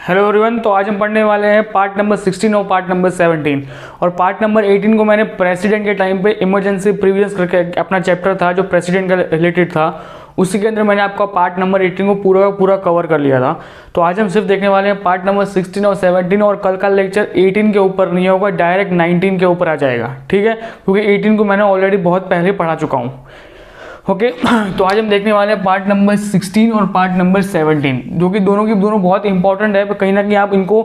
Hello everyone. तो आज हम पढ़ने वाले हैं पार्ट नंबर 16 और पार्ट नंबर 17। और पार्ट नंबर 18 को मैंने प्रेसिडेंट के टाइम पे इमरजेंसी प्रीवियस करके अपना चैप्टर था जो प्रेसिडेंट का रिलेटेड था, उसी के अंदर मैंने आपका पार्ट नंबर 18 को पूरा का पूरा कवर कर लिया था। तो आज हम सिर्फ देखने वाले हैं पार्ट नंबर 16 और 17, और कल का लेक्चर 18 के ऊपर नहीं होगा, डायरेक्ट 19 के ऊपर आ जाएगा, ठीक है, क्योंकि 18 को मैंने ऑलरेडी बहुत पहले पढ़ा चुका हूँ। ओके तो आज हम देखने वाले हैं पार्ट नंबर 16 और पार्ट नंबर 17, जो कि दोनों की दोनों बहुत इंपॉर्टेंट है। कहीं ना कहीं आप इनको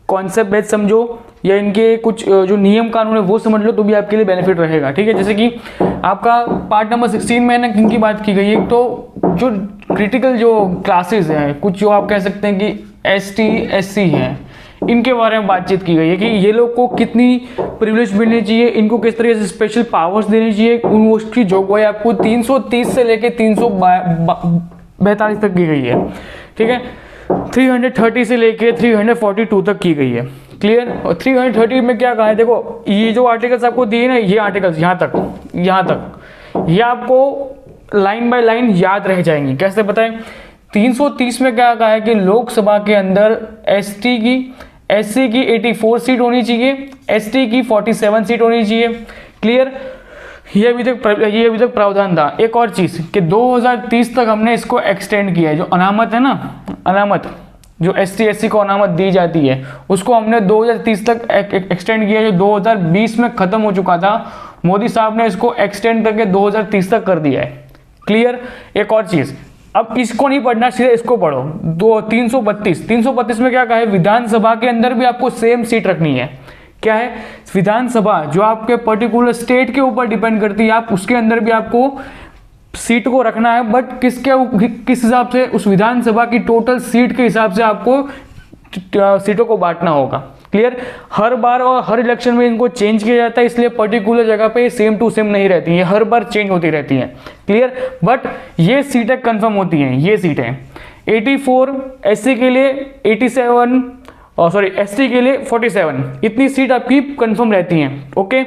कॉन्सेप्ट बेस्ड समझो या इनके कुछ जो नियम कानून है वो समझ लो, तो भी आपके लिए बेनिफिट रहेगा, ठीक है। जैसे कि आपका पार्ट नंबर 16 में ना किन की बात की गई है, तो जो क्रिटिकल जो क्लासेस हैं, कुछ जो आप कह सकते हैं कि ST SC हैं, इनके बारे में बातचीत की गई है कि ये लोग को कितनी प्रिविलेज मिलनी चाहिए, इनको किस तरीके से स्पेशल पावर्स देनी चाहिए। उसकी जोगवाई आपको 330 से लेके 342 तक की गई है, ठीक है। 330 से लेके 342 तक की गई है, क्लियर। और 330 में क्या कहा है, देखो ये जो आर्टिकल्स आपको दिए ना, ये आर्टिकल्स यहाँ तक ये आपको लाइन बाय लाइन याद रह जाएंगी। कैसे बताएं। 330 में क्या कहा है कि लोकसभा के अंदर ST की SC की 84 सीट होनी चाहिए, ST की 47 सीट होनी चाहिए, क्लियर। ये अभी तक प्रावधान था। एक और चीज कि 2030 तक हमने इसको एक्सटेंड किया है। जो अनामत है ना, अनामत जो ST SC को अनामत दी जाती है, उसको हमने 2030 तक एक्सटेंड किया, जो 2020 में खत्म हो चुका था। मोदी साहब ने इसको एक्सटेंड करके 2030 तक कर दिया है, क्लियर। एक और चीज, अब इसको नहीं पढ़ना, सीधे इसको पढ़ो। 332 में क्या कहा है, विधानसभा के अंदर भी आपको सेम सीट रखनी है। क्या है, विधानसभा जो आपके पर्टिकुलर स्टेट के ऊपर डिपेंड करती है, आप उसके अंदर भी आपको सीट को रखना है, बट किस हिसाब से, उस विधानसभा की टोटल सीट के हिसाब से आपको सीटों को बांटना होगा, क्लियर। हर बार और हर इलेक्शन में इनको चेंज किया जाता है, इसलिए पर्टिकुलर जगह पे सेम टू सेम नहीं रहती है, हर बार चेंज होती रहती हैं, क्लियर। बट ये सीटें कंफर्म होती हैं, ये सीटें 84 SC के लिए 87 ST के लिए 47, इतनी सीट आपकी कंफर्म रहती हैं, ओके।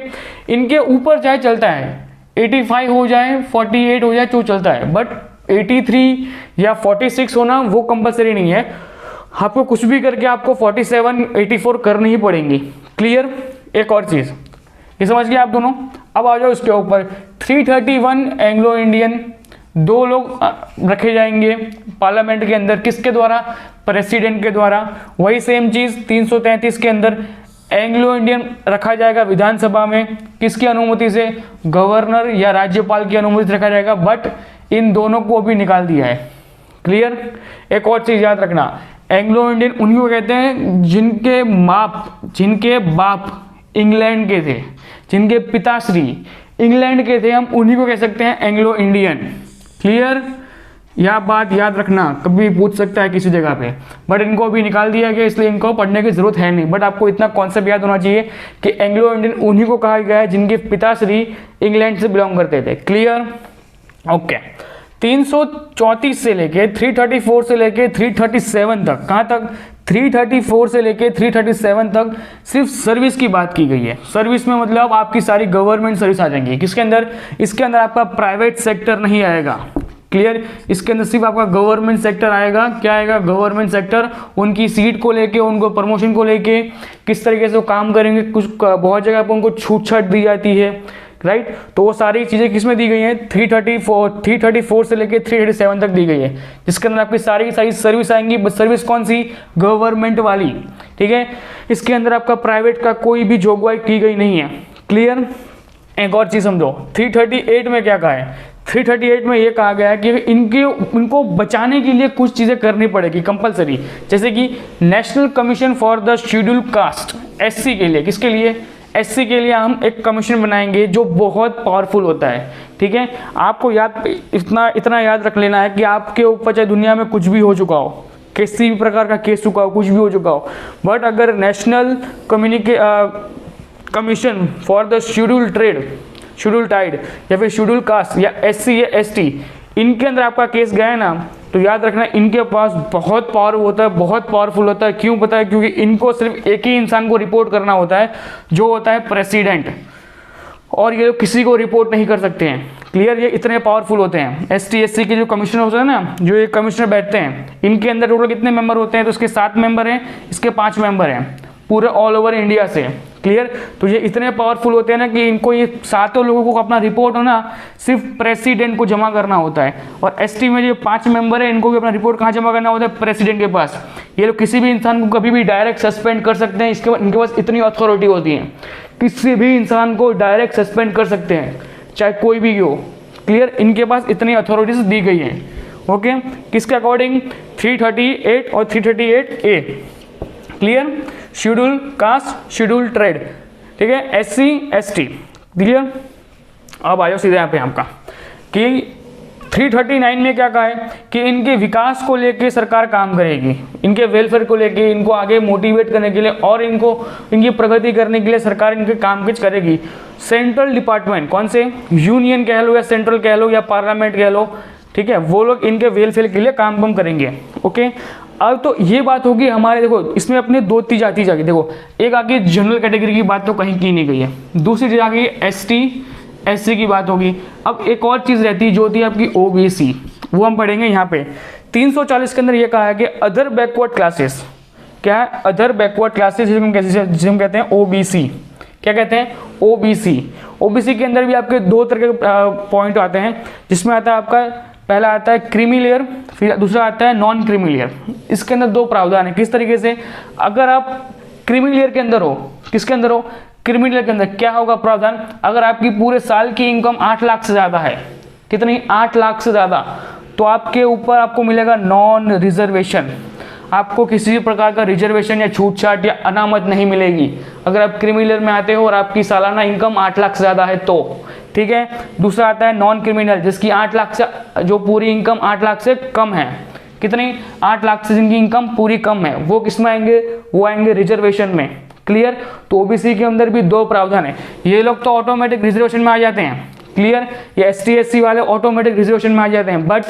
इनके ऊपर चाहे चलता है 85 हो जाए, 48 हो जाए, जो चलता है, बट 83 या 46 होना वो कंपलसरी नहीं है। आपको कुछ भी करके आपको 47 84 करनी ही पड़ेंगी, क्लियर। एक और चीज ये समझ गए आप दोनों। अब आ जाओ इसके ऊपर। 331 एंग्लो इंडियन, 2 लोग रखे जाएंगे पार्लियामेंट के अंदर, किसके द्वारा, प्रेसिडेंट के द्वारा। वही सेम चीज 333 के अंदर एंग्लो इंडियन रखा जाएगा विधानसभा में, किसकी अनुमति से, गवर्नर या राज्यपाल की अनुमति से रखा जाएगा, बट इन दोनों को अभी निकाल दिया है, क्लियर। एक और चीज याद रखना, एंग्लो इंडियन उनको कहते हैं जिनके बाप इंग्लैंड के थे, जिनके पिताश्री इंग्लैंड के थे, हम उन्हीं को कह सकते हैं एंग्लो इंडियन, क्लियर। यह बात याद रखना, कभी पूछ सकता है किसी जगह पे, बट इनको अभी निकाल दिया गया, इसलिए इनको पढ़ने की जरूरत है नहीं। बट आपको इतना कॉन्सेप्ट याद होना चाहिए कि एंग्लो इंडियन उन्हीं को कहा गया है जिनके पिताश्री इंग्लैंड से बिलोंग करते थे, क्लियर, ओके। 334 से लेके 334 से लेके 337 तक, कहाँ तक, 334 से लेके 337 तक सिर्फ सर्विस की बात की गई है। सर्विस में मतलब आपकी सारी गवर्नमेंट सर्विस आ जाएंगी, किसके अंदर, इसके अंदर आपका प्राइवेट सेक्टर नहीं आएगा, क्लियर। इसके अंदर सिर्फ आपका गवर्नमेंट सेक्टर आएगा। क्या आएगा, गवर्नमेंट सेक्टर। उनकी सीट को लेके, उनको प्रमोशन को लेके किस तरीके से वो काम करेंगे, कुछ बहुत जगह पर उनको छूट छाट दी जाती है, राइट। तो वो सारी चीजें किसमें दी गई हैं, 334 से लेके 337 तक दी गई है, जिसके अंदर आपकी सारी सर्विस आएंगी। बस सर्विस कौन सी, गवर्नमेंट वाली, ठीक है। इसके अंदर आपका प्राइवेट का कोई भी जोगवाई की गई नहीं है, क्लियर। एक और चीज समझो, 338 में क्या कहा है, 338 में ये कहा गया है कि इनको बचाने के लिए कुछ चीजें करनी पड़ेगी कंपलसरी, जैसे कि national commission for the schedule caste, SC के लिए, किसके लिए, SC के लिए हम एक कमीशन बनाएंगे जो बहुत पावरफुल होता है, ठीक है। आपको इतना याद रख लेना है कि आपके ऊपर चाहे दुनिया में कुछ भी हो चुका हो, किसी भी प्रकार का केस चुका हो, कुछ भी हो चुका हो, बट अगर national commission for the schedule टाइड या फिर शेड्यूल कास्ट या SC या ST, इनके अंदर आपका केस गया है ना, तो याद रखना इनके पास बहुत पावर होता है, बहुत पावरफुल होता है। क्यों पता है, क्योंकि इनको सिर्फ एक ही इंसान को रिपोर्ट करना होता है, जो होता है प्रेसिडेंट, और ये लोग किसी को रिपोर्ट नहीं कर सकते हैं, क्लियर, ये इतने पावरफुल होते हैं। ST SC के जो कमिश्नर होते हैं ना, जो ये कमिश्नर बैठते हैं, इनके अंदर टोटल कितने मेंबर होते हैं? तो इसके 7 मेंबर हैं, इसके 5 मेंबर हैं, पूरे ऑल ओवर इंडिया से। क्लियर, तो ये इतने पावरफुल होते हैं ना कि इनको ये 7 लोगों को अपना रिपोर्ट हो ना सिर्फ प्रेसिडेंट को जमा करना होता है। और ST में जो 5 मेंबर है, इनको भी अपना रिपोर्ट कहाँ जमा करना होता है? प्रेसिडेंट के पास। ये लोग किसी भी इंसान को कभी भी डायरेक्ट सस्पेंड कर सकते हैं, इनके पास इतनी अथॉरिटी होती है, किसी भी इंसान को डायरेक्ट सस्पेंड कर सकते हैं, चाहे कोई भी हो। क्लियर, इनके पास इतनी अथॉरिटीज दी गई हैं। ओके, किसके अकॉर्डिंग? 338 और 338A। Clear, schedule caste, schedule trade, ठीक है, SC ST। क्लियर, अब आ जाओ सीधे यहाँ पे आपका कि 339 में क्या कहा है कि इनके विकास को लेके सरकार काम करेगी, इनके वेलफेयर को लेके, इनको आगे मोटिवेट करने के लिए और इनको इनकी प्रगति करने के लिए सरकार इनके काम कुछ करेगी। सेंट्रल डिपार्टमेंट, कौन से? यूनियन कह लो या सेंट्रल कह लो या पार्लियामेंट कह लो, ठीक है, वो लोग इनके वेलफेयर के लिए काम करेंगे। ओके, अब तो ये बात होगी हमारे, देखो इसमें अपने 2 चीज आती जाएगी। देखो, एक आगे जनरल कैटेगरी की बात तो कहीं की नहीं गई है, दूसरी चीज आगे ST SC की बात होगी। अब एक और चीज रहती है जो होती है आपकी OBC, वो हम पढ़ेंगे यहाँ पे 340 के अंदर। ये कहा है कि अदर बैकवर्ड क्लासेस, क्या है? अदर बैकवर्ड क्लासेस, जिसे हम कहते हैं OBC। क्या कहते हैं? OBC। OBC के अंदर भी आपके 2 तरह के पॉइंट आते हैं, जिसमें आता है आपका, पहला आता है क्रीमी लेयर, फिर दूसरा आता है नॉन क्रीमी लेयर। इसके अंदर 2 प्रावधान है। किस तरीके से? अगर आप क्रीमी लेयर के अंदर हो, किसके अंदर हो? क्रीमी लेयर के अंदर। क्या होगा प्रावधान? अगर आपकी पूरे साल की इनकम 8 लाख से ज़्यादा है, कितनी? 8 लाख से ज़्यादा, तो आपके ऊपर आपको मिलेगा नॉन रिजर्वेशन। आपको किसी भी प्रकार का रिजर्वेशन या छूट छाट या अनामत नहीं मिलेगी अगर आप क्रीमी लेयर में आते हो और आपकी सालाना इनकम 8 लाख से ज़्यादा है तो, ठीक है। दूसरा आता है नॉन क्रिमिनल, जिसकी 8 लाख से, जो पूरी इनकम 8 लाख से कम है, कितनी? 8 लाख से जिनकी इनकम पूरी कम है, वो किस में आएंगे? वो आएंगे रिजर्वेशन में। क्लियर, तो ओबीसी के अंदर भी 2 प्रावधान है। ये लोग तो ऑटोमेटिक रिजर्वेशन में आ जाते हैं, क्लियर, ये ST SC वाले ऑटोमेटिक रिजर्वेशन में आ जाते हैं, बट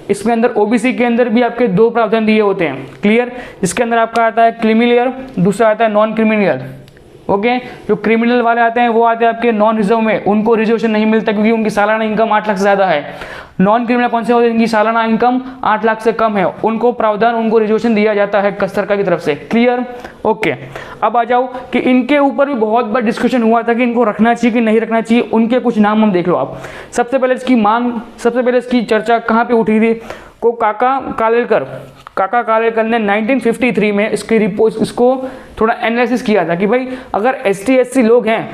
इसमें अंदर ओबीसी के अंदर भी आपके 2 प्रावधान दिए होते हैं, क्लियर। इसके अंदर आपका आता है क्रिमिनल, दूसरा आता है नॉन क्रिमिनल। ओके, जो क्रिमिनल वाले आते हैं वो आते हैं आपके नॉन रिजर्व में, उनको रिजर्वेशन नहीं मिलता क्योंकि उनकी सालाना इनकम 8 लाख से ज़्यादा है। नॉन क्रिमिनल कौन से होते हैं? जिनकी सालाना इनकम 8 लाख से कम है, उनको प्रावधान, उनको रिजर्वेशन दिया जाता है सरकार की तरफ से, क्लियर। ओके, अब आ जाओ कि इनके ऊपर भी बहुत बार डिस्कशन हुआ था कि इनको रखना चाहिए कि नहीं रखना चाहिए। उनके कुछ नाम हम देख लो आप। सबसे पहले इसकी मांग, सबसे पहले इसकी चर्चा कहाँ पे उठी थी? को काका कालेलकर ने 1953 में इसकी रिपोर्ट, इसको थोड़ा एनालिसिस किया था कि भाई अगर ST SC लोग हैं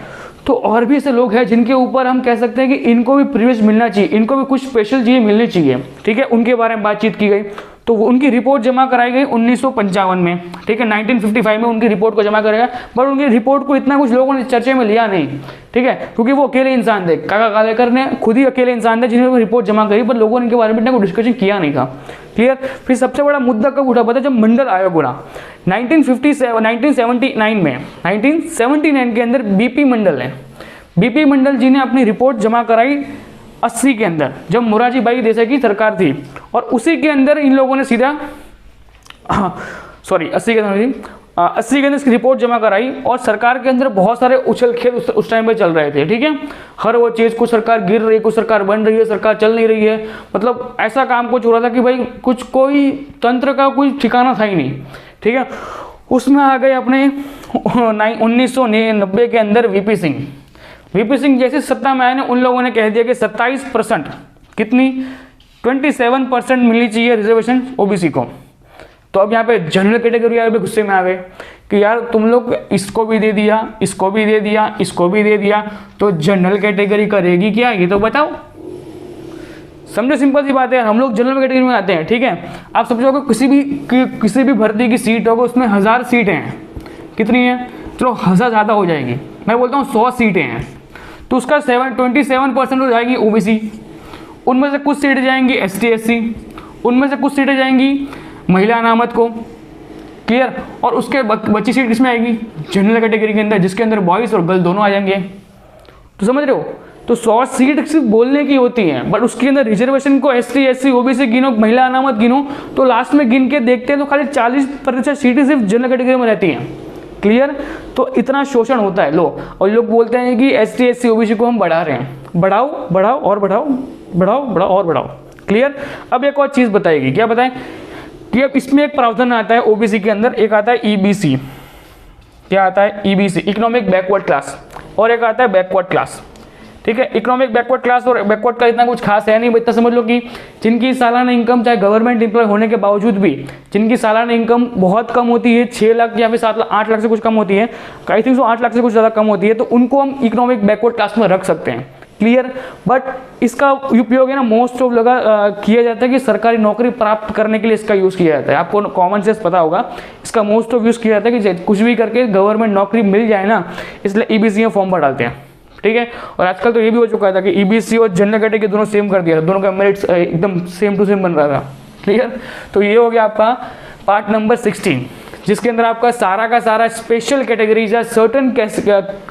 तो और भी ऐसे लोग हैं जिनके ऊपर हम कह सकते हैं कि इनको भी प्रिविलेज मिलना चाहिए, इनको भी कुछ स्पेशल चीज़ें मिलनी चाहिए, ठीक है। उनके बारे में बातचीत की गई, तो उनकी रिपोर्ट जमा कराई गई 1955 में, ठीक है। 1955 में उनकी रिपोर्ट को जमा कराया, पर उनकी रिपोर्ट को इतना कुछ लोगों ने चर्चे में लिया नहीं, ठीक है, क्योंकि वो अकेले इंसान थे। काका कालेलकर ने खुद ही अकेले इंसान थे जिन्होंने रिपोर्ट जमा करी, पर लोगों ने इनके बारे में इतना कोई डिस्कशन किया नहीं था, क्लियर। फिर सबसे बड़ा मुद्दा कब उठा पता? जब मंडल आयोग बना 1979 में। 1979 के अंदर BP मंडल है, BP मंडल जी ने अपनी रिपोर्ट जमा कराई 80 के अंदर, जब मोरारजी भाई देसाई की सरकार थी, और उसी के अंदर इन लोगों ने सीधा 80 के अंदर इसकी रिपोर्ट जमा कराई। और सरकार के अंदर बहुत सारे उछल खेल उस टाइम पे चल रहे थे, ठीक है। हर वो चीज़, कुछ सरकार गिर रही है, कुछ सरकार बन रही है, सरकार चल नहीं रही है, मतलब ऐसा काम कुछ हो रहा था कि भाई कुछ कोई तंत्र का कोई ठिकाना था ही नहीं, ठीक है। उसमें आ गए अपने 1990 के अंदर VP सिंह जैसे सत्ता में आए ना, उन लोगों ने कह दिया कि 27%, कितनी? 27% मिलनी चाहिए रिजर्वेशन ओबीसी को। तो अब यहाँ पे जनरल कैटेगरी वाले भी गुस्से में आ गए कि यार तुम लोग इसको भी दे दिया, इसको भी दे दिया, इसको भी दे दिया, तो जनरल कैटेगरी करेगी क्या? ये तो बताओ। समझो, सिंपल सी बात है, हम लोग जनरल कैटेगरी में आते हैं, ठीक है। आप समझोगे किसी भी भर्ती की सीट होगी, उसमें 1000 सीटें हैं, कितनी है? चलो 1000 ज़्यादा हो जाएगी, मैं बोलता हूँ 100 सीटें हैं, तो उसका 27% हो जाएगी ओबीसी। उनमें से कुछ सीटें जाएंगी ST SC, उनमें से कुछ सीटें जाएंगी महिला अनामत को, क्लियर। और उसके बची सीट किसमें आएगी? जनरल कैटेगरी के अंदर, जिसके अंदर बॉयज़ और गर्ल दोनों आ जाएंगे। तो समझ रहे हो? तो 100 सीट सिर्फ बोलने की होती हैं, बट उसके अंदर रिजर्वेशन को ST SC OBC गिनो, महिला अनामत गिनो, तो लास्ट में गिन के देखते हैं तो खाली 40% सीटें सिर्फ जनरल कैटेगरी में रहती हैं, क्लियर। तो इतना शोषण होता है। लो, और लोग बोलते हैं कि ST SC OBC को हम बढ़ा रहे हैं, बढ़ाओ बढ़ाओ और बढ़ाओ, बढ़ाओ बढ़ाओ और बढ़ाओ। क्लियर। अब एक और चीज़ बताएगी, क्या बताएं कि अब इसमें एक प्रावधान आता है ओबीसी के अंदर, एक आता है ईबीसी। क्या आता है? ईबीसी, इकोनॉमिक बैकवर्ड क्लास, और एक आता है बैकवर्ड क्लास। ठीक है, इकोनॉमिक बैकवर्ड क्लास और बैकवर्ड क्लास इतना कुछ खास है नहीं, इतना समझ लो कि जिनकी सालाना इनकम चाहे गवर्नमेंट एम्प्लॉय होने के बावजूद भी जिनकी सालाना इनकम बहुत कम होती है, 6 लाख या फिर 7 लाख 8 लाख से कुछ कम होती है, आई थिंक सो 8 लाख से कुछ ज़्यादा कम होती है, तो उनको हम इकोनॉमिक बैकवर्ड क्लास में रख सकते हैं। क्लियर। बट इसका उपयोग है ना मोस्ट ऑफ जगह किया जाता है कि सरकारी नौकरी प्राप्त करने के लिए इसका यूज़ किया जाता है। आपको कॉमन सेंस पता होगा, इसका मोस्ट ऑफ यूज़ किया जाता है कि कुछ भी करके गवर्नमेंट नौकरी मिल जाए ना, इसलिए ईबीसी में फॉर्म भर डालते हैं। ठीक है, और आजकल तो ये भी हो चुका था कि ईबीसी और जनरल कैटेगरी दोनों सेम कर दिया था, दोनों का मेरिट्स एकदम सेम टू सेम बन रहा था। क्लियर। तो ये हो गया आपका पार्ट नंबर 16, जिसके अंदर आपका सारा का सारा स्पेशल कैटेगरीज या सर्टन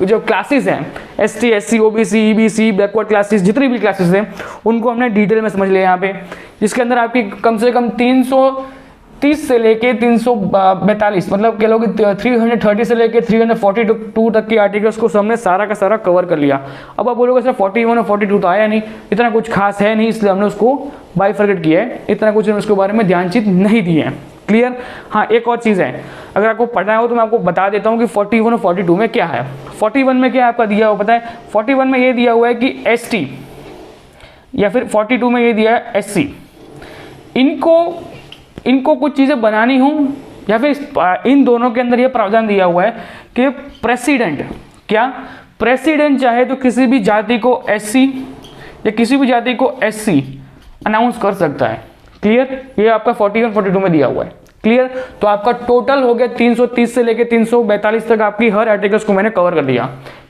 जो क्लासेस हैं, ST, SC, OBC, EBC, backward classes, जितनी भी क्लासेस हैं उनको हमने डिटेल में समझ लिया यहाँ पे, जिसके अंदर आपकी कम से कम 330 से लेके 342 मतलब कह लो कि 330 से लेके 342 तक की आर्टिकल्स को हमने सारा का सारा कवर कर लिया। अब आप बोलोगे सर 41 और 42 तो आया नहीं, इतना कुछ खास है नहीं, इसलिए हमने उसको बाइफरकेट किया है, इतना कुछ उसके बारे में ध्यानचित नहीं दिए हैं। क्लियर। हाँ, एक और चीज़ है, अगर आपको पढ़ना हो तो मैं आपको बता देता हूँ कि 41 और 42 में क्या है। 41 में क्या आपका दिया हुआ पता है? 41 में ये दिया हुआ है कि एसटी, या फिर 42 में ये दिया है एससी, इनको कुछ चीज़ें बनानी हो, या फिर इन दोनों के अंदर ये प्रावधान दिया हुआ है कि प्रेसिडेंट, क्या प्रेसिडेंट चाहे तो किसी भी जाति को एससी या किसी भी जाति को एससी अनाउंस कर सकता है। क्लियर। ये आपका 41 42 में दिया हुआ है। क्लियर। तो आपका टोटल हो गया 330 से लेके 342 तक आपकी हर आर्टिकल्स को मैंने कवर कर दिया।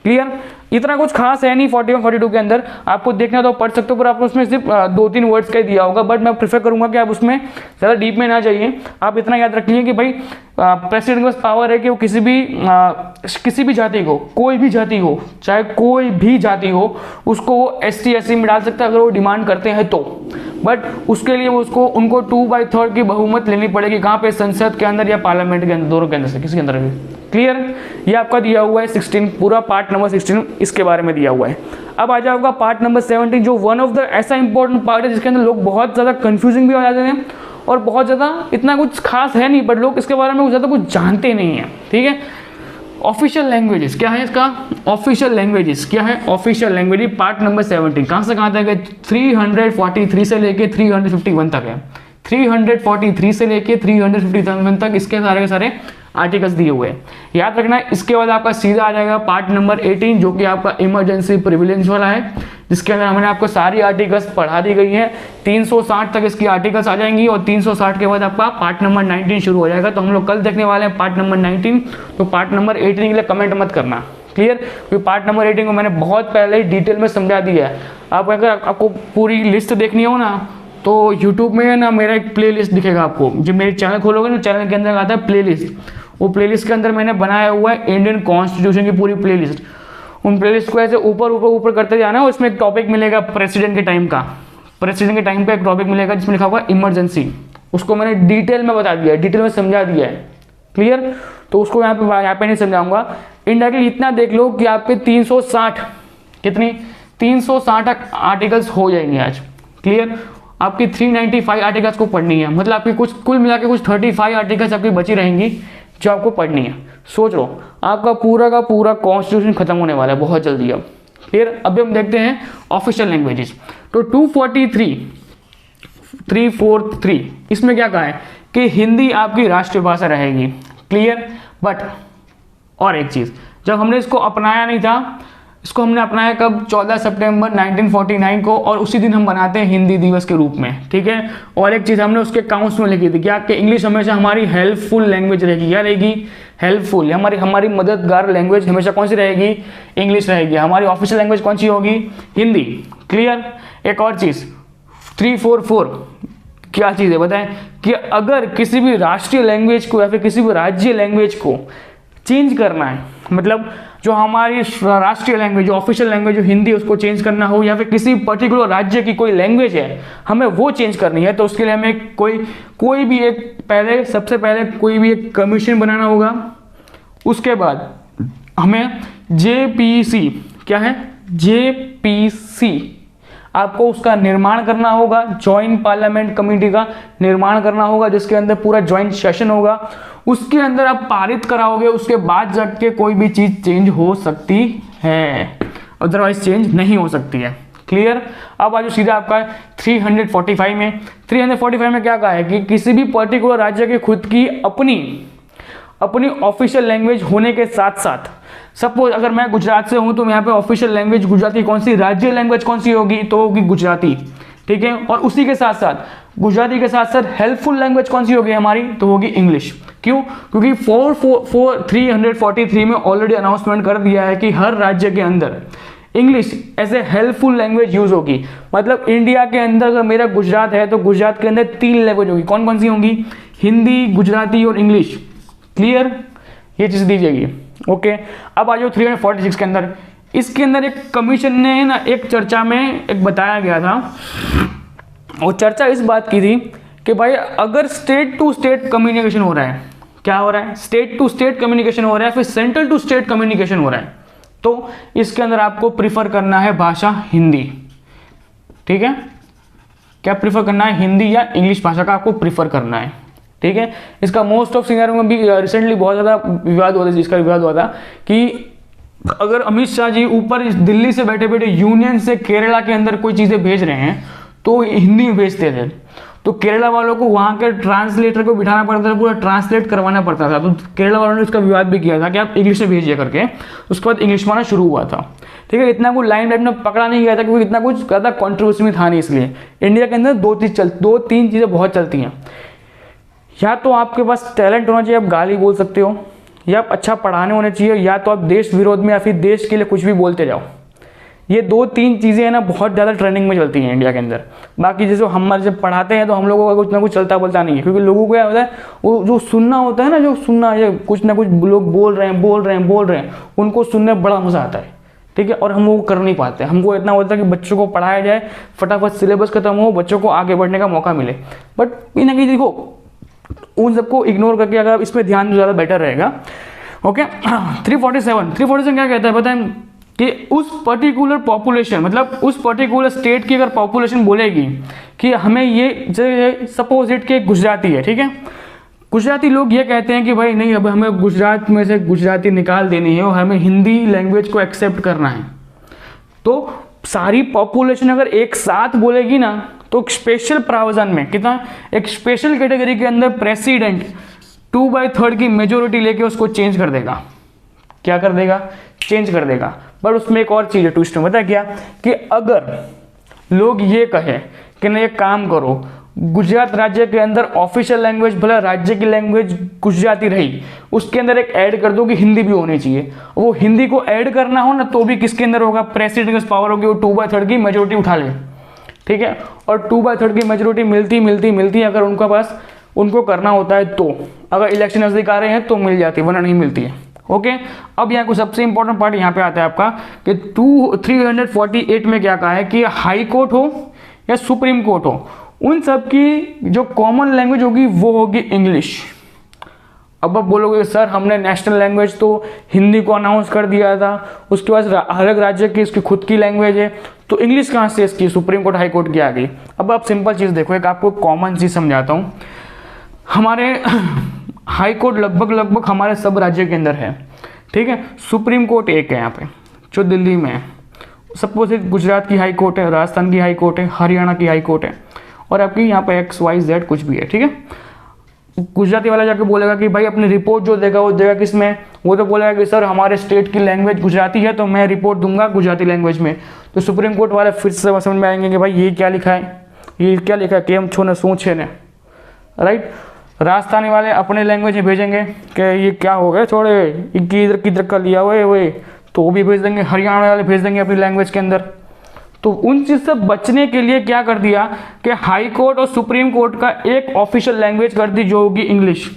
क्लियर। इतना कुछ खास है नहीं 41 42 के अंदर, आपको देखना तो पढ़ सकते हो, पर आपको उसमें सिर्फ 2-3 वर्ड्स का ही दिया होगा, बट मैं प्रेफर करूंगा कि आप उसमें ज़्यादा डीप में ना जाइए। आप इतना याद रखिए कि भाई प्रेसिडेंट के पास पावर है कि वो किसी भी जाति को, कोई भी जाति हो, चाहे कोई भी जाति हो, उसको वो एसटी एससी में डाल सकता है अगर वो डिमांड करते हैं तो, बट उसके लिए उनको 2/3 की बहुमत लेनी पड़ेगी। कहाँ पे? संसद के अंदर या पार्लियामेंट के अंदर, दोनों के अंदर से किसी के अंदर भी। क्लियर। ये आपका दिया हुआ है 16, पूरा पार्ट नंबर 16 इसके बारे में दिया हुआ है। अब आ जाओगा पार्ट नंबर 17, जो वन ऑफ द ऐसा इंपॉर्टेंट पार्ट है जिसके अंदर लोग बहुत ज़्यादा कंफ्यूजिंग भी हो जाते हैं और बहुत ज़्यादा इतना कुछ खास है नहीं, बट लोग इसके बारे में ज़्यादा कुछ जानते नहीं हैं। ठीक है। ऑफिशियल लैंग्वेजेस क्या है इसका? ऑफिशियल लैंग्वेजेस क्या है? ऑफिशियल लैंग्वेज पार्ट नंबर 17 कहाँ से कहाँ तक है? 343 से लेके 351 तक है। 343 से लेके 351 तक इसके सारे के सारे आर्टिकल्स दिए हुए हैं, याद रखना है। इसके बाद आपका सीधा आ जाएगा पार्ट नंबर 18, जो कि आपका इमरजेंसी प्रिविलेज वाला है, जिसके अंदर हमने आपको सारी आर्टिकल्स पढ़ा दी गई है। 360 तक इसकी आर्टिकल्स आ जाएंगी और 360 के बाद आपका पार्ट नंबर 19 शुरू हो जाएगा। तो हम लोग कल देखने वाले हैं पार्ट नंबर 19, तो पार्ट नंबर 18 के लिए कमेंट मत करना। क्लियर। क्योंकि पार्ट नंबर 18 को मैंने बहुत पहले ही डिटेल में समझा दिया है। आप अगर आपको पूरी लिस्ट देखनी हो ना, तो यूट्यूब में ना मेरा एक प्लेलिस्ट दिखेगा आपको, जब मेरे चैनल खोलोगे ना, चैनल के अंदर आता है प्लेलिस्ट, वो प्लेलिस्ट के अंदर मैंने बनाया हुआ है इंडियन कॉन्स्टिट्यूशन की पूरी प्लेलिस्ट। उन प्लेलिस्ट को ऐसे ऊपर ऊपर ऊपर करते जाना है, उसमें एक टॉपिक मिलेगा प्रेसिडेंट के टाइम का, प्रेसिडेंट के टाइम पे एक टॉपिक मिलेगा जिसमें लिखा हुआ इमरजेंसी, उसको मैंने डिटेल में बता दिया है, डिटेल में समझा दिया है। क्लियर। तो उसको यहाँ पे नहीं समझाऊंगा। इंडायरेक्टली इतना देख लो कि आपके 360 कितनी 360 आर्टिकल्स हो जाएंगे आज। क्लियर। आपकी 395 आर्टिकल्स को पढ़नी है, मतलब आपकी कुछ कुल मिला के कुछ 35 आर्टिकल्स आपकी बची रहेंगी जो आपको पढ़नी है। सोच लो आपका पूरा का पूरा कॉन्स्टिट्यूशन खत्म होने वाला है बहुत जल्दी अब। फिर अभी हम देखते हैं ऑफिशियल लैंग्वेजेस। तो 343 इसमें क्या कहा है कि हिंदी आपकी राष्ट्रीय भाषा रहेगी। क्लियर। बट और एक चीज़, जब हमने इसको अपनाया नहीं था, इसको हमने अपनाया कब? 14 सितंबर 1949 को, और उसी दिन हम बनाते हैं हिंदी दिवस के रूप में। ठीक है। और एक चीज़ हमने उसके काउंट्स में लिखी थी क्या, कि इंग्लिश हमेशा हमारी हेल्पफुल लैंग्वेज रहेगी। क्या रहेगी? हेल्पफुल। हमारी मददगार लैंग्वेज हमेशा कौन सी रहेगी? इंग्लिश रहेगी। हमारी ऑफिशियल लैंग्वेज कौन सी होगी? हिंदी। क्लियर। एक और चीज़ 344 क्या चीज़ है बताएं, कि अगर किसी भी राष्ट्रीय लैंग्वेज को या फिर किसी भी राज्य लैंग्वेज को चेंज करना है, मतलब जो हमारी राष्ट्रीय लैंग्वेज, जो ऑफिशियल लैंग्वेज जो हिंदी, उसको चेंज करना हो, या फिर किसी पर्टिकुलर राज्य की कोई लैंग्वेज है हमें वो चेंज करनी है, तो उसके लिए हमें कोई भी एक सबसे पहले कोई भी एक कमीशन बनाना होगा। उसके बाद हमें JPC क्या है? JPC, आपको उसका निर्माण करना होगा, जॉइंट पार्लियामेंट कमेटी का निर्माण करना होगा, जिसके अंदर पूरा जॉइंट सेशन होगा, उसके अंदर आप पारित कराओगे, उसके बाद जाके कोई भी चीज चेंज हो सकती है, अदरवाइज चेंज नहीं हो सकती है। क्लियर। अब आज सीधा आपका 345 में, 345 में क्या कहा है कि किसी भी पर्टिकुलर राज्य की खुद की अपनी ऑफिशियल लैंग्वेज होने के साथ साथ, सपोज अगर मैं गुजरात से हूं तो यहाँ पे ऑफिशियल लैंग्वेज गुजराती, कौन सी राज्य लैंग्वेज कौन सी होगी, तो होगी गुजराती, ठीक है। और उसी के साथ साथ गुजराती के साथ साथ हेल्पफुल लैंग्वेज कौन सी होगी हमारी, तो होगी इंग्लिश। क्यों? क्योंकि 343 में ऑलरेडी अनाउंसमेंट कर दिया है कि हर राज्य के अंदर English as a helpful language use होगी। मतलब इंडिया के अंदर अगर मेरा गुजरात है तो गुजरात के अंदर 3 लैंग्वेज होगी, कौन कौन सी होंगी, हिंदी, गुजराती और इंग्लिश। क्लियर, ये चीज दी जाएगी। ओके, अब आ जाओ 346 के अंदर। इसके अंदर एक कमीशन ने ना एक चर्चा में एक बताया गया था, और चर्चा इस बात की थी कि भाई अगर स्टेट टू स्टेट कम्युनिकेशन हो रहा है, क्या हो रहा है, स्टेट टू स्टेट कम्युनिकेशन हो रहा है, फिर सेंट्रल टू स्टेट कम्युनिकेशन हो रहा है, तो इसके अंदर आपको प्रिफर करना है भाषा हिंदी। ठीक है, क्या प्रिफर करना है, हिंदी या इंग्लिश भाषा का आपको प्रिफर करना है। ठीक है, इसका मोस्ट ऑफ सिनेरियो में भी रिसेंटली बहुत ज़्यादा विवाद हुआ था, जिसका विवाद हुआ था कि अगर अमित शाह जी ऊपर दिल्ली से बैठे बैठे यूनियन से केरला के अंदर कोई चीज़ें भेज रहे हैं तो हिंदी में भेजते थे, तो केरला वालों को वहाँ के ट्रांसलेटर को बिठाना पड़ता था, पूरा ट्रांसलेट करवाना पड़ता था। तो केरला वालों ने इसका विवाद भी किया था कि आप इंग्लिश में भेजिए करके, उसके बाद इंग्लिश में आना शुरू हुआ था। ठीक है, इतना कुछ लाइन लाइन में पकड़ा नहीं गया था क्योंकि इतना कुछ ज़्यादा कॉन्ट्रोवर्सी में था नहीं। इसलिए इंडिया के अंदर दो तीन चीज़ें बहुत चलती हैं, या तो आपके पास टैलेंट होना चाहिए, आप गाली बोल सकते हो, या आप अच्छा पढ़ाने होने चाहिए, या तो आप देश विरोध में या फिर देश के लिए कुछ भी बोलते जाओ। ये 2-3 चीज़ें हैं ना बहुत ज़्यादा ट्रेंडिंग में चलती हैं इंडिया के अंदर। बाकी जैसे हमारे जब पढ़ाते हैं तो हम लोगों का कुछ ना कुछ चलता बोलता नहीं है, क्योंकि लोगों को क्या होता है, वो जो सुनना होता है ना, जो सुनना, ये कुछ ना कुछ लोग बोल रहे हैं, उनको सुनने में बड़ा मज़ा आता है। ठीक है, और हम वो कर नहीं पाते। हमको इतना होता है कि बच्चों को पढ़ाया जाए, फटाफट सिलेबस खत्म हो, बच्चों को आगे बढ़ने का मौका मिले। बट कहीं ना कहीं देखो, उन सबको इग्नोर करके अगर इस पर ध्यान ज़्यादा बेटर रहेगा। ओके, 347 क्या कहता है पता है कि उस पर्टिकुलर पॉपुलेशन, मतलब उस पर्टिकुलर स्टेट की अगर पॉपुलेशन बोलेगी कि हमें ये, सपोज इट के गुजराती है, ठीक है, गुजराती लोग ये कहते हैं कि भाई नहीं, अब हमें गुजरात में से गुजराती निकाल देनी है और हमें हिंदी लैंग्वेज को एक्सेप्ट करना है। तो सारी पॉपुलेशन अगर एक साथ बोलेगी ना, तो स्पेशल प्रावधान में कितना, एक स्पेशल कैटेगरी के अंदर प्रेसिडेंट 2/3 की मेजोरिटी लेके उसको चेंज कर देगा। क्या कर देगा, चेंज कर देगा। बट उसमें एक और चीज़ है, ट्विस्ट में, पता है क्या, कि अगर लोग ये कहे कि नहीं, एक काम करो, गुजरात राज्य के अंदर ऑफिशियल लैंग्वेज भला राज्य की लैंग्वेज गुजराती रही, उसके अंदर एक ऐड कर दो कि हिंदी भी होनी चाहिए। वो हिंदी को ऐड करना हो ना, तो भी किसके अंदर होगा, प्रेसिडेंट की पावर होगी, वो 2/3 की मेजोरिटी उठा ले। ठीक है, और 2/3 की मेजोरिटी मिलती अगर उनके पास, उनको करना होता है तो, अगर इलेक्शन नजदीक आ रहे हैं तो मिल जाती है, वरना नहीं मिलती है। ओके, अब यहाँ को सबसे इंपॉर्टेंट पार्ट यहाँ पे आता है आपका कि 348 में क्या कहा है कि हाई कोर्ट हो या सुप्रीम कोर्ट हो, उन सब की जो कॉमन लैंग्वेज होगी वो होगी इंग्लिश। अब आप बोलोगे सर हमने नेशनल लैंग्वेज तो हिंदी को अनाउंस कर दिया था, उसके बाद हर एक राज्य की इसकी खुद की लैंग्वेज है, तो इंग्लिश कहाँ से इसकी सुप्रीम कोर्ट हाई कोर्ट की आ गई। अब आप सिंपल चीज़ देखो, एक आपको कॉमन चीज़ समझाता हूँ। हमारे हाई कोर्ट लगभग हमारे सब राज्य के अंदर है, ठीक है। सुप्रीम कोर्ट एक है यहाँ पे जो दिल्ली में है, सपोज गुजरात की हाई कोर्ट है, राजस्थान की हाई कोर्ट है, हरियाणा की हाई कोर्ट है, और आपकी यहाँ पे XYZ कुछ भी है, ठीक है। गुजराती वाला जाके बोलेगा कि भाई अपनी रिपोर्ट जो देगा वो देगा किस में, वो तो बोलेगा कि सर हमारे स्टेट की लैंग्वेज गुजराती है तो मैं रिपोर्ट दूंगा गुजराती लैंग्वेज में। तो सुप्रीम कोर्ट वाले फिर से समझ में आएंगे कि भाई ये क्या लिखा है, ये क्या लिखा है, केम छो ने शू छे ने, राइट। राजस्थानी वाले अपने लैंग्वेज में भेजेंगे कि ये क्या हो गया, छोड़े इनकी इधर किधर का लिया हुआ है वो, तो वो भी भेज देंगे, हरियाणा वाले भेज देंगे अपनी लैंग्वेज के अंदर। तो उन चीज़ से बचने के लिए क्या कर दिया कि हाई कोर्ट और सुप्रीम कोर्ट का एक ऑफिशियल लैंग्वेज कर दी जो होगी इंग्लिश।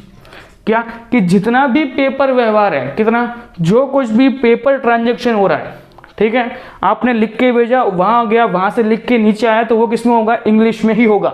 क्या कि जितना भी पेपर व्यवहार है, कितना जो कुछ भी पेपर ट्रांजैक्शन हो रहा है, ठीक है, आपने लिख के भेजा, वहाँ गया, वहाँ से लिख के नीचे आया, तो वो किस में होगा, इंग्लिश में ही होगा।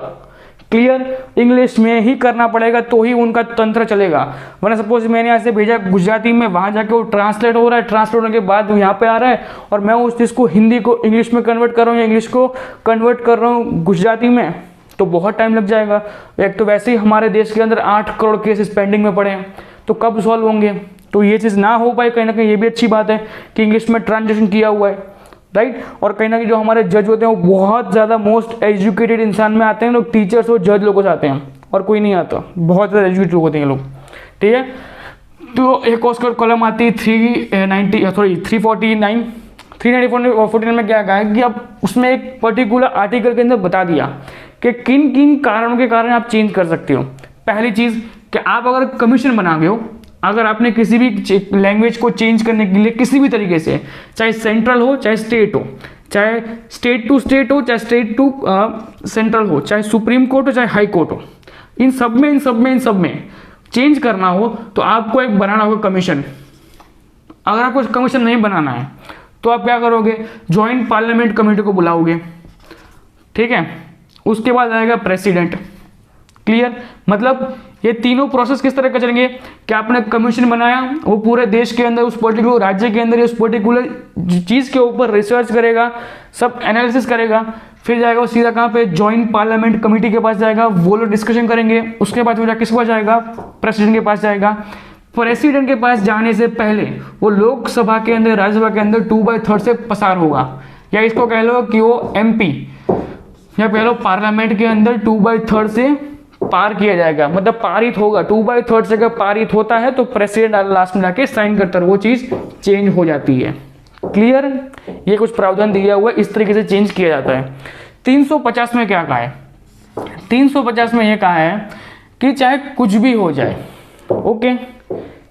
क्लियर, इंग्लिश में ही करना पड़ेगा तो ही उनका तंत्र चलेगा, वरना सपोज मैंने यहाँ से भेजा गुजराती में, वहाँ जाके वो ट्रांसलेट हो रहा है, ट्रांसलेट होने के बाद यहाँ पे आ रहा है और मैं उस चीज़ को हिंदी को इंग्लिश में कन्वर्ट कर रहा हूँ या इंग्लिश को कन्वर्ट कर रहा हूँ गुजराती में, तो बहुत टाइम लग जाएगा। एक तो वैसे ही हमारे देश के अंदर 8 करोड़ केसेस पेंडिंग में पड़े हैं, तो कब सॉल्व होंगे। तो ये चीज़ ना हो पाए कहीं ना कहीं, ये भी अच्छी बात है कि इंग्लिश में ट्रांसलेशन किया हुआ है, राइट। और कहीं ना कहीं जो हमारे जज होते हैं वो बहुत ज़्यादा मोस्ट एजुकेटेड इंसान में आते हैं लोग, टीचर्स और जज लोगों से आते हैं और कोई नहीं आता, बहुत ज़्यादा एजुकेटेड होते हैं लोग, ठीक है। तो एक और कॉलम आती है 349 में क्या कहा है कि अब उसमें एक पर्टिकुलर आर्टिकल के अंदर बता दिया कि किन किन कारणों के कारण आप चेंज कर सकते हो। पहली चीज़ कि आप अगर कमीशन बना गए हो, अगर आपने किसी भी लैंग्वेज को चेंज करने के लिए किसी भी तरीके से, चाहे सेंट्रल हो चाहे स्टेट हो, चाहे स्टेट टू स्टेट हो चाहे स्टेट टू सेंट्रल हो, चाहे सुप्रीम कोर्ट हो चाहे हाई कोर्ट हो, इन सब में चेंज करना हो तो आपको एक बनाना होगा कमीशन। अगर आपको कमीशन नहीं बनाना है तो आप क्या करोगे, जॉइंट पार्लियामेंट कमेटी को बुलाओगे, ठीक है। उसके बाद आएगा प्रेसिडेंट, क्लियर। मतलब ये तीनों प्रोसेस किस तरह का चलेंगे कि आपने कमीशन बनाया, वो पूरे देश के अंदर उस पर्टिकुलर राज्य के अंदर उस पर्टिकुलर चीज़ के ऊपर रिसर्च करेगा, सब एनालिसिस करेगा, फिर जाएगा वो सीधा कहाँ पे, जॉइंट पार्लियामेंट कमेटी के पास जाएगा, वो लोग डिस्कशन करेंगे, उसके बाद वो किसके पास जाएगा, प्रेसिडेंट के पास जाएगा। प्रेसिडेंट के पास जाने से पहले वो लोकसभा के अंदर, राज्यसभा के अंदर 2/3 से पसार होगा, या इसको कह लो कि वो MP या कह लो पार्लियामेंट के अंदर 2/3 से पार किया जाएगा, मतलब पारित होगा। 2/3 से अगर पारित होता है तो प्रेसिडेंट लास्ट में जाके साइन करता है, वो चीज चेंज हो जाती है, क्लियर। ये कुछ प्रावधान दिया हुआ है, इस तरीके से चेंज किया जाता है। 350 में क्या कहा है, 350 में ये कहा है कि चाहे कुछ भी हो जाए, ओके,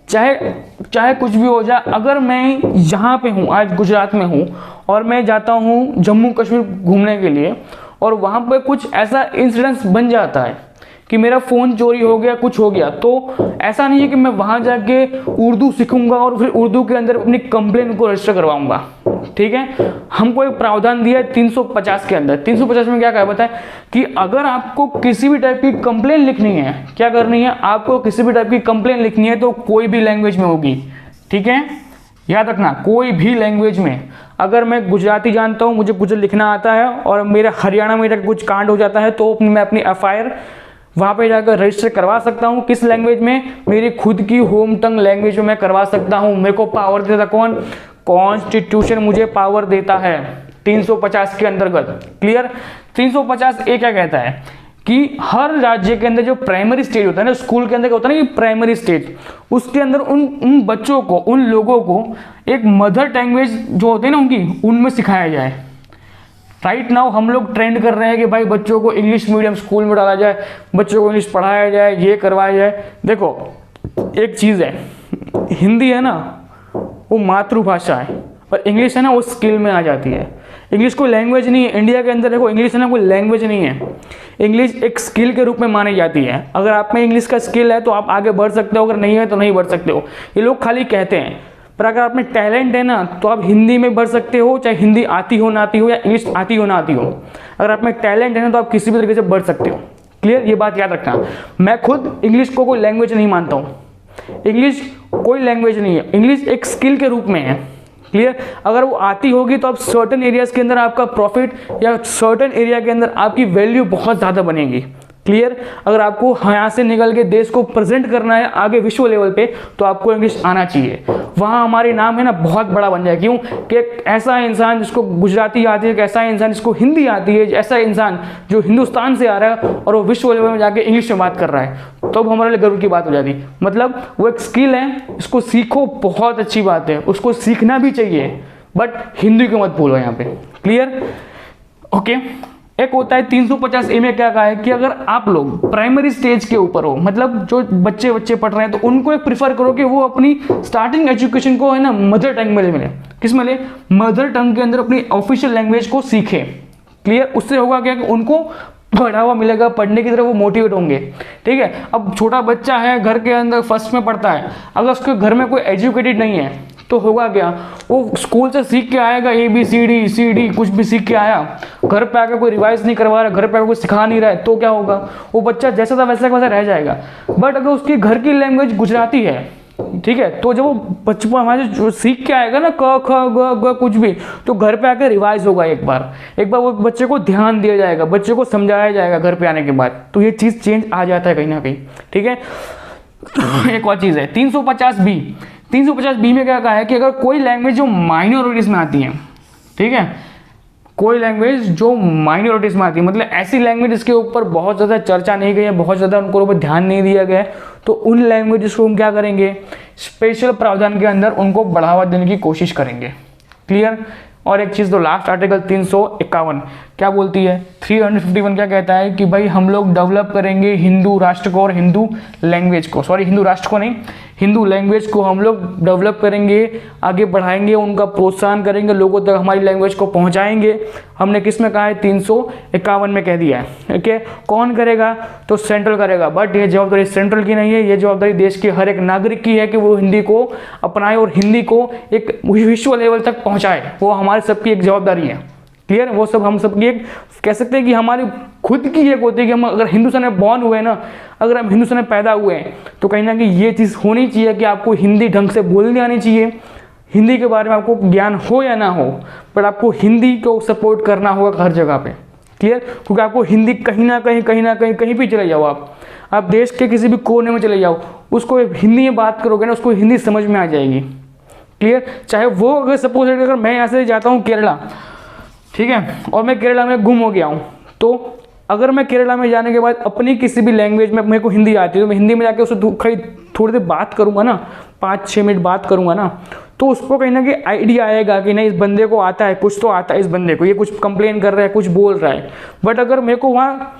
चाहे कुछ भी हो जाए, अगर मैं यहाँ पे हूँ, आज गुजरात में हूँ और मैं जाता हूँ जम्मू कश्मीर घूमने के लिए और वहाँ पे कुछ ऐसा इंसिडेंस बन जाता है कि मेरा फ़ोन चोरी हो गया, कुछ हो गया, तो ऐसा नहीं है कि मैं वहाँ जाके उर्दू सीखूंगा और फिर उर्दू के अंदर अपनी कंप्लेन को रजिस्टर करवाऊंगा, ठीक है। हमको एक प्रावधान दिया है 350 के अंदर। 350 में क्या कहा बताए कि अगर आपको किसी भी टाइप की कंप्लेन लिखनी है, क्या करनी है, आपको किसी भी टाइप की कंप्लेन लिखनी है तो कोई भी लैंग्वेज में होगी, ठीक है। याद रखना, कोई भी लैंग्वेज में। अगर मैं गुजराती जानता हूँ, मुझे कुछ लिखना आता है और मेरा हरियाणा में कुछ कांड हो जाता है तो मैं अपनी FIR वहाँ पे जाकर रजिस्टर करवा सकता हूँ। किस लैंग्वेज में, मेरी खुद की होम टंग लैंग्वेज में मैं करवा सकता हूँ। मेरे को पावर देता कौन, कॉन्स्टिट्यूशन मुझे पावर देता है 350 के अंतर्गत, क्लियर। 350 ए क्या कहता है कि हर राज्य के अंदर जो प्राइमरी स्टेज होता है ना, स्कूल के अंदर क्या होता है ना कि प्राइमरी स्टेज, उसके अंदर उन बच्चों को, उन लोगों को एक मदर लैंग्वेज जो होते हैं ना उनकी, उनमें सिखाया जाए। राइट नाउ हम लोग ट्रेंड कर रहे हैं कि भाई बच्चों को इंग्लिश मीडियम स्कूल में डाला जाए, बच्चों को इंग्लिश पढ़ाया जाए, ये करवाया जाए। देखो एक चीज़ है, हिंदी है ना वो मातृभाषा है और इंग्लिश है ना वो स्किल में आ जाती है। इंग्लिश कोई लैंग्वेज नहीं है इंडिया के अंदर, देखो इंग्लिश है ना कोई लैंग्वेज नहीं है, इंग्लिश एक स्किल के रूप में मानी जाती है। अगर आप में इंग्लिश का स्किल है तो आप आगे बढ़ सकते हो, अगर नहीं है तो नहीं बढ़ सकते हो। ये लोग खाली कहते हैं, पर अगर आप में टैलेंट है ना तो आप हिंदी में बढ़ सकते हो, चाहे हिंदी आती हो ना आती हो या इंग्लिश आती हो ना आती हो। अगर आप में टैलेंट है ना तो आप किसी भी तरीके से बढ़ सकते हो, क्लियर। ये बात याद रखना। मैं खुद इंग्लिश को कोई लैंग्वेज नहीं मानता हूँ, इंग्लिश कोई लैंग्वेज नहीं है, इंग्लिश एक स्किल के रूप में है, क्लियर। अगर वो आती होगी तो आप सर्टेन एरियाज के अंदर आपका प्रॉफिट या सर्टेन एरिया के अंदर आपकी वैल्यू बहुत ज़्यादा बनेगी, क्लियर। अगर आपको यहाँ से निकल के देश को प्रेजेंट करना है आगे विश्व लेवल पे तो आपको इंग्लिश आना चाहिए। वहाँ हमारे नाम है ना बहुत बड़ा बन जाए। क्यों कि एक ऐसा इंसान जिसको गुजराती आती है, एक ऐसा इंसान जिसको हिंदी आती है, ऐसा इंसान जो हिंदुस्तान से आ रहा है और वो विश्व लेवल में जाके इंग्लिश में बात कर रहा है, तो अब हमारे लिए गर्व की बात हो जाती। मतलब वो एक स्किल है, इसको सीखो, बहुत अच्छी बात है, उसको सीखना भी चाहिए, बट हिंदी को मत भूलो यहाँ पे, क्लियर। ओके एक होता है 350 ए में क्या कहा है कि अगर आप लोग प्राइमरी स्टेज के ऊपर हो, मतलब जो बच्चे पढ़ रहे हैं, तो उनको एक प्रीफर करो कि वो अपनी स्टार्टिंग एजुकेशन को है ना मदर टंग में मिले। किस में ले, मदर टंग के अंदर अपनी ऑफिशियल लैंग्वेज को सीखे, क्लियर। उससे होगा क्या कि उनको बढ़ावा मिलेगा, पढ़ने की तरफ वो मोटिवेट होंगे, ठीक है। अब छोटा बच्चा है घर के अंदर फर्स्ट में पढ़ता है, अगर उसके घर में कोई एजुकेटेड नहीं है, तो होगा क्या, वो स्कूल से सीख के आएगा ABCD कुछ भी सीख के आया, घर पे आकर कोई रिवाइज नहीं करवा रहा, घर पे आकर कोई सिखा नहीं रहा है, तो क्या होगा, वो बच्चा जैसा था वैसा का वैसा रह जाएगा। बट अगर उसकी घर की लैंग्वेज गुजराती है, ठीक है, तो जब वो बचपन हमारे जो सीख के आएगा ना क ख ग ग कुछ भी, तो घर पे आकर रिवाइज होगा एक बार वो बच्चे को ध्यान दिया जाएगा, बच्चे को समझाया जाएगा घर पे आने के बाद, तो ये चीज़ चेंज आ जाता है कहीं ना कहीं, ठीक है। एक और चीज़ है 350B में क्या कहा है कि अगर कोई लैंग्वेज जो माइनॉरिटीज़ में आती है, ठीक है, कोई लैंग्वेज जो माइनॉरिटीज़ में आती है, मतलब ऐसी लैंग्वेज जिसके ऊपर बहुत ज़्यादा चर्चा नहीं गई है, बहुत ज़्यादा उनको ऊपर ध्यान नहीं दिया गया है, तो उन लैंग्वेजेस को हम क्या करेंगे, स्पेशल प्रावधान के अंदर उनको बढ़ावा देने की कोशिश करेंगे। क्लियर। और एक चीज़ तो लास्ट आर्टिकल 351 क्या बोलती है, 351 क्या कहता है कि भाई हम लोग डेवलप करेंगे हिंदू राष्ट्र को और हिंदू लैंग्वेज को, सॉरी हिंदू राष्ट्र को नहीं, हिंदू लैंग्वेज को हम लोग डेवलप करेंगे, आगे बढ़ाएंगे, उनका प्रोत्साहन करेंगे, लोगों तक हमारी लैंग्वेज को पहुंचाएंगे। हमने किस में कहा है, 351 में कह दिया है। ओके, कौन करेगा, तो सेंट्रल करेगा, बट ये जवाबदारी सेंट्रल की नहीं है, ये जवाबदारी देश के हर एक नागरिक की है कि वो हिंदी को अपनाए और हिंदी को एक विश्व लेवल तक पहुँचाए, वो हमारे सबकी एक जवाबदारी है। क्लियर। वो सब हम सबकी एक कह सकते हैं कि हमारी खुद की एक होती है कि हम अगर हिंदुस्तान में बॉर्न हुए ना, अगर हम हिंदुस्तान में पैदा हुए हैं, तो कहीं ना कहीं ये चीज़ होनी चाहिए कि आपको हिंदी ढंग से बोलनी आनी चाहिए, हिंदी के बारे में आपको ज्ञान हो या ना हो, पर आपको हिंदी को सपोर्ट करना होगा हर जगह पे। क्लियर। क्योंकि आपको हिंदी कहीं ना कहीं कहीं भी चले जाओ, आप देश के किसी भी कोने में चले जाओ, उसको हिंदी में बात करोगे ना, उसको हिंदी समझ में आ जाएगी। क्लियर। चाहे वो अगर सपोज अगर मैं यहाँ से जाता हूँ केरला, ठीक है, और मैं केरला में गुम हो गया हूँ, तो अगर मैं केरला में जाने के बाद अपनी किसी भी लैंग्वेज में मेरे को हिंदी आती है, तो मैं हिंदी में जाके उससे थोड़ी देर बात करूँगा ना, 5-6 मिनट बात करूँगा ना, तो उसको कहीं ना कहीं आइडिया आएगा कि नहीं इस बंदे को आता है, कुछ तो आता है इस बंदे को, ये कुछ कंप्लेन कर रहा है, कुछ बोल रहा है। बट अगर मेरे को वहाँ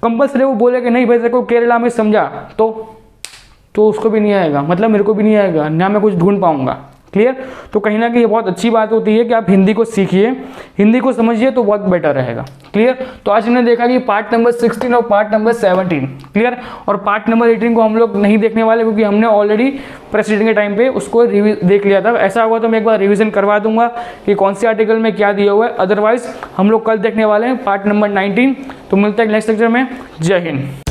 कंपल्सरी वो बोले कि नहीं भाई तेरे को केरला में समझा, तो उसको भी नहीं आएगा, मतलब मेरे को भी नहीं आएगा ना, मैं कुछ ढूंढ पाऊँगा। क्लियर। तो कहीं ना कहीं ये बहुत अच्छी बात होती है कि आप हिंदी को सीखिए, हिंदी को समझिए, तो बहुत बेटर रहेगा। क्लियर। तो आज हमने देखा कि पार्ट नंबर 16 और पार्ट नंबर 17। क्लियर। और पार्ट नंबर 18 को हम लोग नहीं देखने वाले, क्योंकि हमने ऑलरेडी प्रेसिडेंट के टाइम पे उसको देख लिया था। ऐसा होगा तो मैं एक बार रिविजन करवा दूंगा कि कौन से आर्टिकल में क्या दिया हुआ है। अदरवाइज हम लोग कल देखने वाले हैं पार्ट नंबर 19। तो मिलते हैं नेक्स्ट लेक्चर में। जय हिंद।